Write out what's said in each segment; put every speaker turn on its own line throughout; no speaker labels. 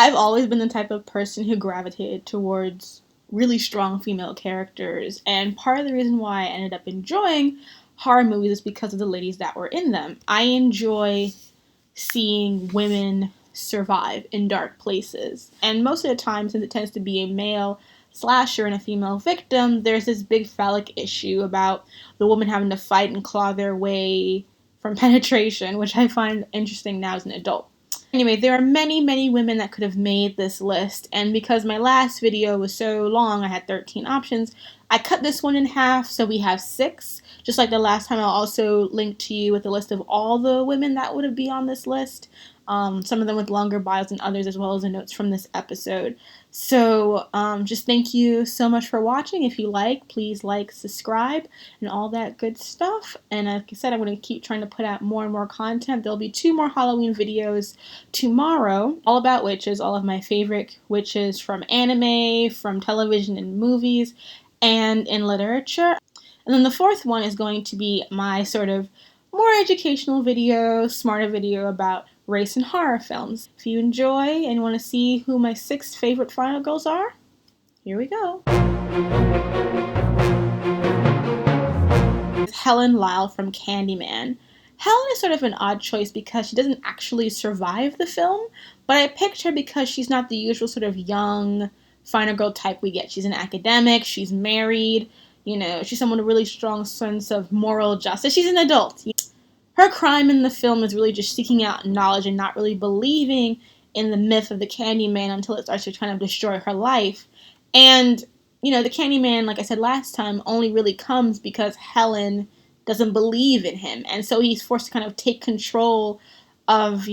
I've always been the type of person who gravitated towards really strong female characters, and part of the reason why I ended up enjoying horror movies is because of the ladies that were in them. I enjoy seeing women survive in dark places, and most of the time, since it tends to be a male slasher and a female victim, there's this big phallic issue about the woman having to fight and claw their way from penetration, which I find interesting now as an adult. Anyway, there are many, many women that could have made this list, and because my last video was so long, I had 13 options, I cut this one in half, so we have 6. Just like the last time, I'll also link to you with a list of all the women that would be on this list. Some of them with longer bios than others, as well as the notes from this episode. So just thank you so much for watching. If you like, please like, subscribe, and all that good stuff. And like I said, I'm going to keep trying to put out more and more content. There'll be 2 more Halloween videos tomorrow, all about witches, all of my favorite witches from anime, from television and movies, and in literature. And then the 4th one is going to be my sort of more educational video, smarter video about race and horror films. If you enjoy and want to see who my 6 favorite final girls are, here we go. Helen Lyle from Candyman. Helen is sort of an odd choice because she doesn't actually survive the film, but I picked her because she's not the usual sort of young final girl type we get. She's an academic, she's married, she's someone with a really strong sense of moral justice. She's an adult. Her crime in the film is really just seeking out knowledge and not really believing in the myth of the Candyman until it starts to kind of destroy her life. And, the Candyman, like I said last time, only really comes because Helen doesn't believe in him. And so he's forced to kind of take control of,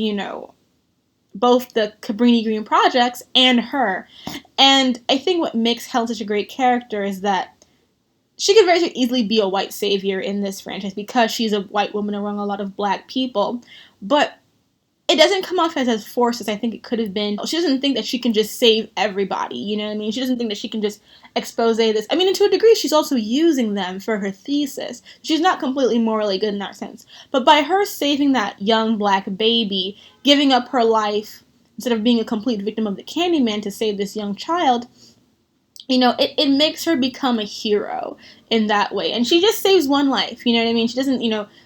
both the Cabrini Green projects and her. And I think what makes Helen such a great character is that she could very easily be a white savior in this franchise because she's a white woman among a lot of black people. But it doesn't come off as forced as I think it could have been. She doesn't think that she can just save everybody, you know what I mean? She doesn't think that she can just expose this. I mean, and to a degree, she's also using them for her thesis. She's not completely morally good in that sense. But by her saving that young black baby, giving up her life, instead of being a complete victim of the Candyman to save this young child, it makes her become a hero in that way. And she just saves one life, you know what I mean? She doesn't,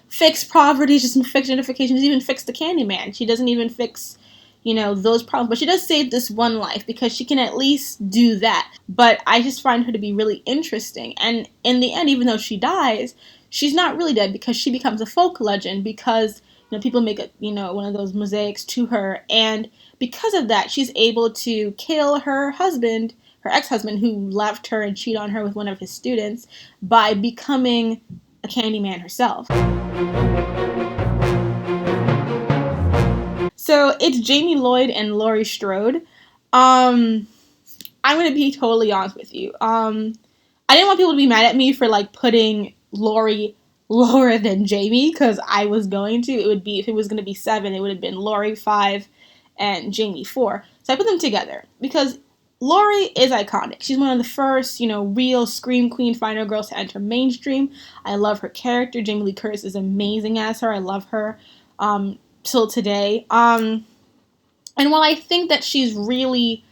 fix poverty, she doesn't fix gentrification, she doesn't even fix the Candyman. She doesn't even fix, those problems. But she does save this one life because she can at least do that. But I just find her to be really interesting. And in the end, even though she dies, she's not really dead because she becomes a folk legend because, people make one of those mosaics to her. And because of that, she's able to kill her husband, her ex-husband, who left her and cheated on her with one of his students, by becoming a Candyman herself. So it's Jamie Lloyd and Laurie Strode. I'm going to be totally honest with you. I didn't want people to be mad at me for putting Laurie lower than Jamie, because I was going to. It would be, if it was going to be 7, it would have been Laurie 5 and Jamie 4. So I put them together because Laurie is iconic. She's one of the first, real scream queen final girls to enter mainstream. I love her character. Jamie Lee Curtis is amazing as her. I love her till today. And while I think that she's really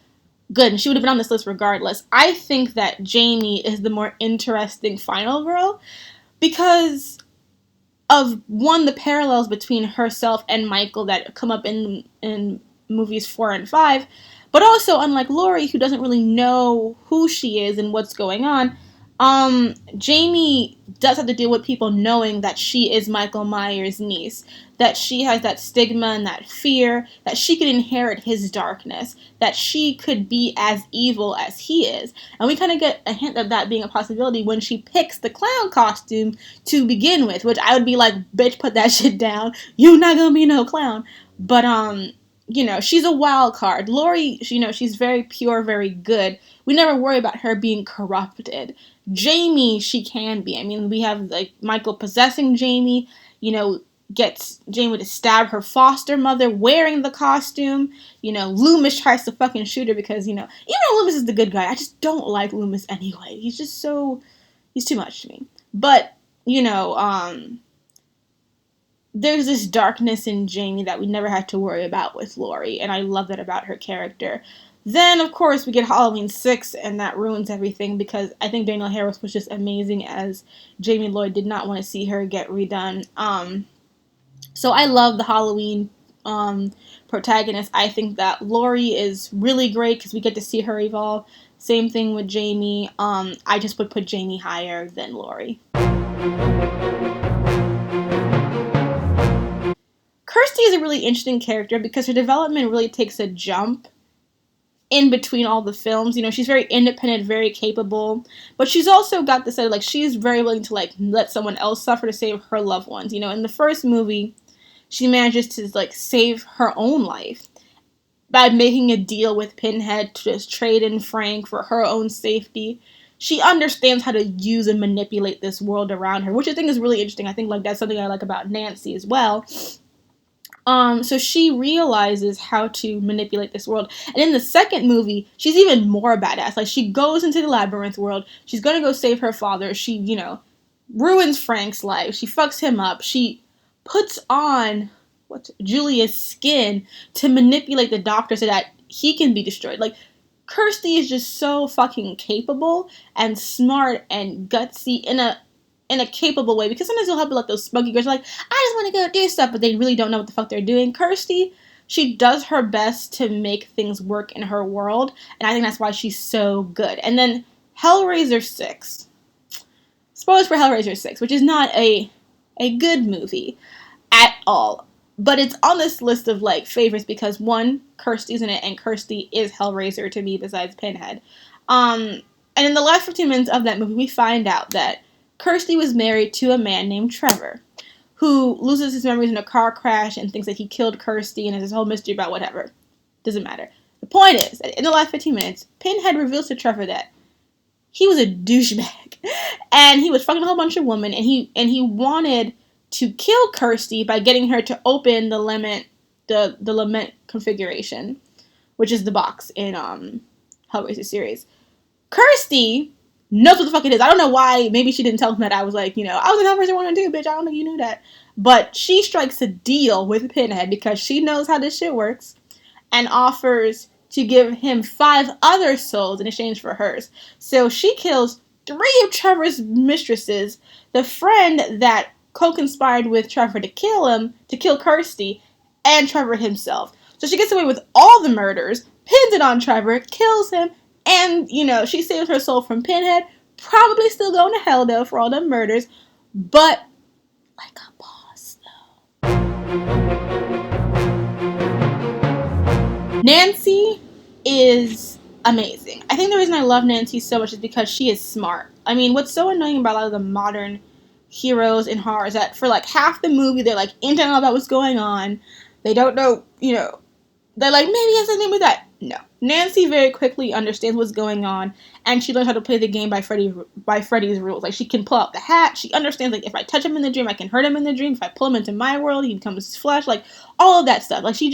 good, and she would have been on this list regardless, I think that Jamie is the more interesting final girl because of, one, the parallels between herself and Michael that come up in movies 4 and 5, but also, unlike Laurie, who doesn't really know who she is and what's going on, Jamie does have to deal with people knowing that she is Michael Myers' niece, that she has that stigma and that fear, that she could inherit his darkness, that she could be as evil as he is. And we kind of get a hint of that being a possibility when she picks the clown costume to begin with, which I would be like, bitch, put that shit down. You not gonna be no clown. But, she's a wild card. Laurie, she's very pure, very good. We never worry about her being corrupted. Jamie, she can be. I mean, we have, Michael possessing Jamie, gets Jamie to stab her foster mother wearing the costume. Loomis tries to fucking shoot her because, even though Loomis is the good guy, I just don't like Loomis anyway. He's just he's too much to me. But, there's this darkness in Jamie that we never had to worry about with Laurie, and I love that about her character. Then, of course, we get Halloween 6, and that ruins everything because I think Danielle Harris was just amazing as Jamie Lloyd. Did not want to see her get redone. So I love the Halloween protagonist. I think that Laurie is really great because we get to see her evolve. Same thing with Jamie. I just would put Jamie higher than Laurie. Kirsty is a really interesting character because her development really takes a jump in between all the films. You know, she's very independent, very capable, but she's also got this like she's very willing to like let someone else suffer to save her loved ones. You know, in the first movie, she manages to like save her own life by making a deal with Pinhead to just trade in Frank for her own safety. She understands how to use and manipulate this world around her, which I think is really interesting. I think like that's something I like about Nancy as well. So she realizes how to manipulate this world. And in the second movie, she's even more badass. Like, she goes into the labyrinth world. She's gonna go save her father. She, you know, ruins Frank's life. She fucks him up. She puts on Julia's skin to manipulate the doctor so that he can be destroyed. Like, Kirsty is just so fucking capable and smart and gutsy in a capable way, because sometimes you'll have like those spunky girls like, I just want to go do stuff, but they really don't know what the fuck they're doing. Kirsty, she does her best to make things work in her world, and I think that's why she's so good. And then Hellraiser 6. Spoilers for Hellraiser 6, which is not a good movie at all. But it's on this list of like favorites because one, Kirsty's in it, and Kirsty is Hellraiser to me besides Pinhead. And in the last 15 minutes of that movie, we find out that Kirsty was married to a man named Trevor, who loses his memories in a car crash and thinks that he killed Kirsty, and there's this whole mystery about whatever. Doesn't matter. The point is that in the last 15 minutes, Pinhead reveals to Trevor that he was a douchebag, and he was fucking a whole bunch of women, and he wanted to kill Kirsty by getting her to open the lament configuration, which is the box in Hellraiser series. Kirsty knows what the fuck it is. I don't know why. Maybe she didn't tell him that I was like, you know, I was in Hellraiser 1 and 2, bitch. I don't know if you knew that. But she strikes a deal with Pinhead because she knows how this shit works and offers to give him 5 other souls in exchange for hers. So she kills 3 of Trevor's mistresses, the friend that co-conspired with Trevor to kill Kirsty, and Trevor himself. So she gets away with all the murders, pins it on Trevor, kills him, and, you know, she saves her soul from Pinhead. Probably still going to hell, though, for all them murders. But, like a boss, though. Nancy is amazing. I think the reason I love Nancy so much is because she is smart. I mean, what's so annoying about a lot of the modern heroes in horror is that for, like, half the movie, they're, like, in denial about what's going on. They don't know, you know, they're like, maybe it has something with that. No. Nancy very quickly understands what's going on, and she learns how to play the game by Freddy's rules. Like, she can pull out the hat. She understands, like, if I touch him in the dream, I can hurt him in the dream. If I pull him into my world, he becomes flesh. Like, all of that stuff. Like, she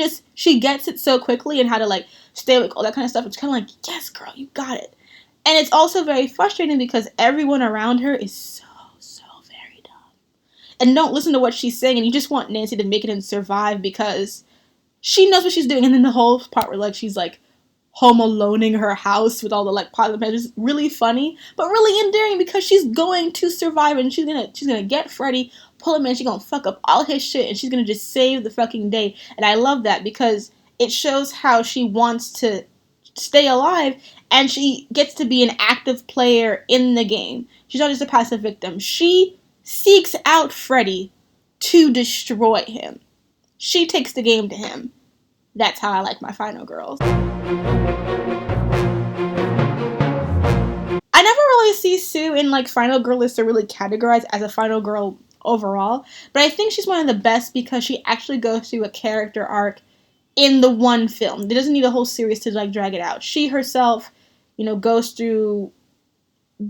gets it so quickly and how to, like, stay awake, all that kind of stuff. It's kind of like, yes, girl, you got it. And it's also very frustrating because everyone around her is so very dumb. And don't listen to what she's saying, and you just want Nancy to make it and survive because she knows what she's doing. And then the whole part where, like, she's, like, home aloneing her house with all the, like, positive measures, really funny, but really endearing because she's going to survive, and she's gonna get Freddy, pull him in, she's gonna fuck up all his shit, and she's gonna just save the fucking day. And I love that because it shows how she wants to stay alive, and she gets to be an active player in the game. She's not just a passive victim. She seeks out Freddy to destroy him. She takes the game to him. That's how I like my final girls. I never really see Sue in, like, final girl lists are really categorized as a final girl overall, but I think she's one of the best because she actually goes through a character arc in the one film. It doesn't need a whole series to, like, drag it out. She herself, you know, goes through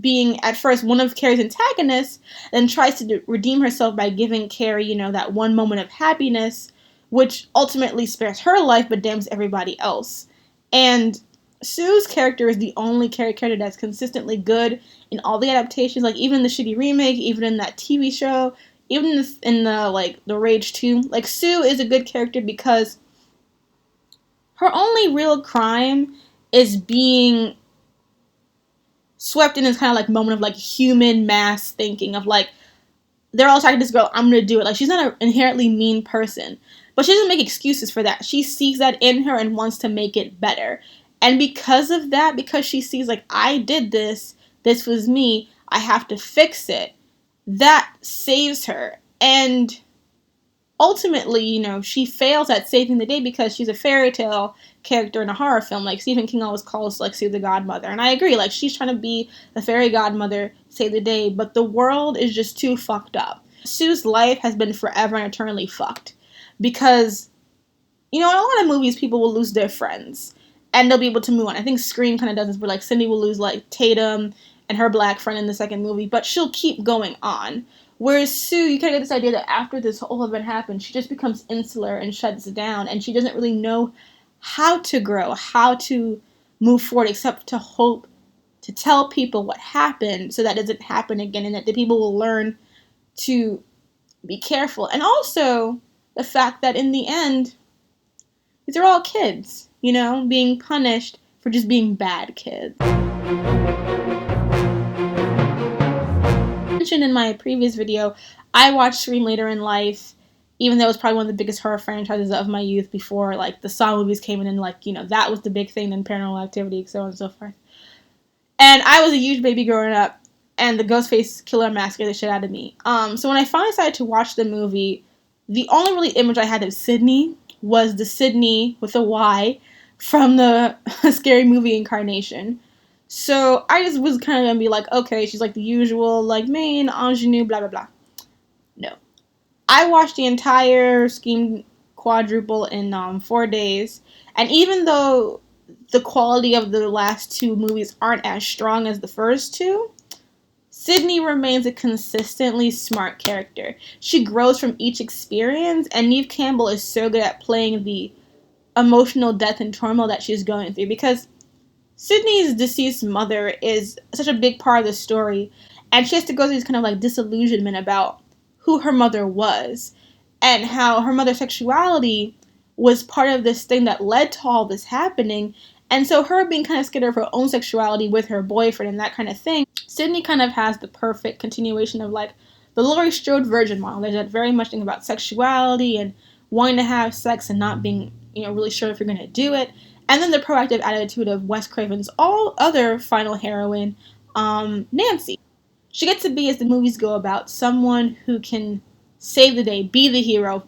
being at first one of Carrie's antagonists, then tries to redeem herself by giving Carrie, you know, that one moment of happiness, which ultimately spares her life but damns everybody else. And Sue's character is the only character that's consistently good in all the adaptations, like even in the shitty remake, even in that TV show, even in the like the Rage 2, like Sue is a good character because her only real crime is being swept in this kind of like moment of like human mass thinking of like, they're all talking to this girl, I'm gonna do it. Like, she's not an inherently mean person, but she doesn't make excuses for that. She sees that in her and wants to make it better. And because of that, because she sees like, I did this was me, I have to fix it, that saves her. And ultimately, you know, she fails at saving the day because she's a fairy tale character in a horror film. Like, Stephen King always calls like Sue the godmother, and I agree. Like, she's trying to be the fairy godmother, save the day, but the world is just too fucked up. Sue's life has been forever and eternally fucked because, you know, in a lot of movies, people will lose their friends and they'll be able to move on. I think Scream kind of does this, where like Cindy will lose like Tatum and her black friend in the second movie, but she'll keep going on. Whereas Sue, you kind of get this idea that after this whole event happens, she just becomes insular and shuts down, and she doesn't really know how to grow, how to move forward, except to hope to tell people what happened so that doesn't happen again, and that the people will learn to be careful. And also the fact that in the end, these are all kids, you know, being punished for just being bad kids. Mentioned in my previous video, I watched Scream later in life, even though it was probably one of the biggest horror franchises of my youth before like the Saw movies came in, and like, you know, that was the big thing, then Paranormal Activity, so on and so forth. And I was a huge baby growing up, and the Ghostface Killer mask scared the shit out of me. So when I finally decided to watch the movie, the only really image I had of Sidney was the Sidney with a Y from the Scary Movie Incarnation. So I just was kind of gonna be like, okay, she's like the usual, like, main ingenue, blah blah blah. No, I watched the entire Scream quadruple in 4 days, and even though the quality of the last two movies aren't as strong as the first two, Sidney remains a consistently smart character. She grows from each experience, and Neve Campbell is so good at playing the emotional depth and turmoil that she's going through, because Sidney's deceased mother is such a big part of the story, and she has to go through this kind of like disillusionment about who her mother was and how her mother's sexuality was part of this thing that led to all this happening. And so her being kind of scared of her own sexuality with her boyfriend and that kind of thing, Sidney kind of has the perfect continuation of like the Laurie Strode virgin model. There's that very much thing about sexuality and wanting to have sex and not being, you know, really sure if you're going to do it. And then the proactive attitude of Wes Craven's all other final heroine, Nancy. She gets to be, as the movies go about, someone who can save the day, be the hero,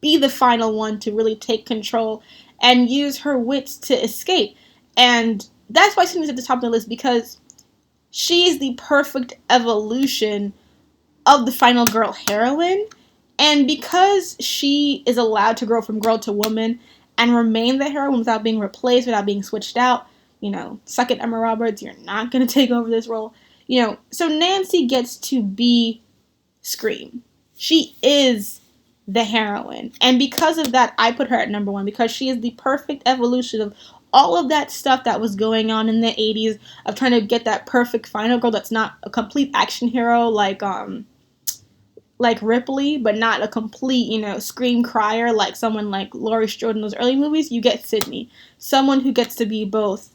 be the final one to really take control and use her wits to escape. And that's why Sidney's at the top of the list, because she is the perfect evolution of the final girl heroine. And because she is allowed to grow from girl to woman and remain the heroine without being replaced, without being switched out, you know, suck it, Emma Roberts, you're not going to take over this role. You know, so Nancy gets to be Scream. She is the heroine. And because of that, I put her at number one, because she is the perfect evolution of all of that stuff that was going on in the 80s of trying to get that perfect final girl that's not a complete action hero like Ripley, but not a complete, you know, scream crier like someone like Laurie Strode in those early movies. You get Sidney, someone who gets to be both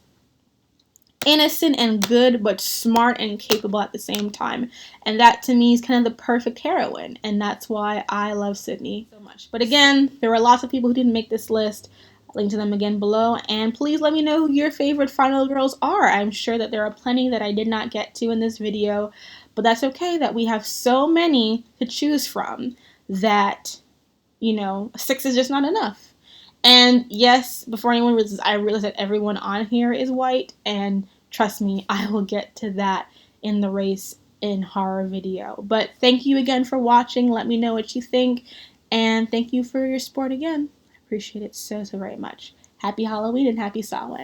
innocent and good, but smart and capable at the same time. And that to me is kind of the perfect heroine, and that's why I love Sidney so much. But again, there were lots of people who didn't make this list. I'll link to them again below, and please let me know who your favorite final girls are. I'm sure that there are plenty that I did not get to in this video, but that's okay, that we have so many to choose from that, you know, 6 is just not enough. And yes, before anyone realizes, I realize that everyone on here is white, and trust me, I will get to that in the race in horror video. But thank you again for watching. Let me know what you think, and thank you for your support again. I appreciate it so, so very much. Happy Halloween and happy Samhain.